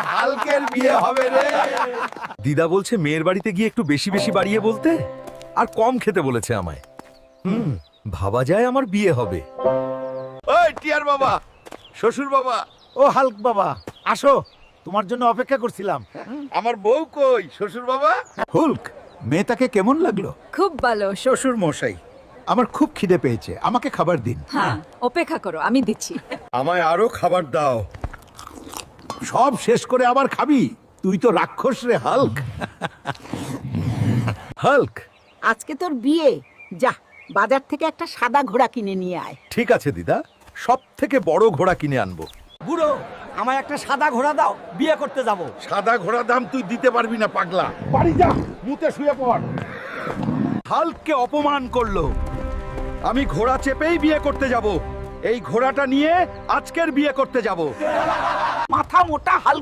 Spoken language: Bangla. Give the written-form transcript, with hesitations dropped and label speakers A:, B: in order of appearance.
A: হালকের বিয়ে হবে রে।
B: দিদা বলছে মেয়ের বাড়িতে গিয়ে একটু বেশি বেশি বাড়িয়ে বলতে, আর কম খেতে বলেছে আমায়। ভাবা যায় আমার বিয়ে হবে।
A: ওই টিয়ার বাবা, শ্বশুর বাবা,
C: ও হাল্ক বাবা, আসো, তোমার জন্য অপেক্ষা করছিলাম।
A: আমার বউ কই? শ্বশুর বাবা।
C: হুল্ক, মেয়েটাকে কেমন লাগলো?
D: খুব ভালো।
C: শ্বশুর মশাই, আমার খুব খিদে পেয়েছে, আমাকে খাবার দিন।
D: হ্যাঁ, অপেক্ষা করো, আমি দিচ্ছি।
B: আমায় আরো খাবার দাও।
C: সব শেষ করে আবার খাবি? তুই তো রাক্ষস রে হাল্ক।
B: হাল্ক,
E: আজকে তোর বিয়ে, যা বাজার থেকে একটা সাদা ঘোড়া কিনে নিয়ে আয়।
B: ঠিক আছে দিদা, সব থেকে বড় ঘোড়া কিনে আনবো।
F: বুড়ো, আমায় একটা সাদা ঘোড়া দাও, বিয়ে করতে যাব।
A: সাদা ঘোড়া দাম তুই দিতে পারবি না পাগলা। বাড়ি যা, মুতে শুয়ে পড়।
B: হাল্ককে অপমান করলো। আমি ঘোড়া চেপেই বিয়ে করতে যাব। এই ঘোড়াটা নিয়ে আজকের বিয়ে করতে যাব।
E: মাথা মোটা হাল্ক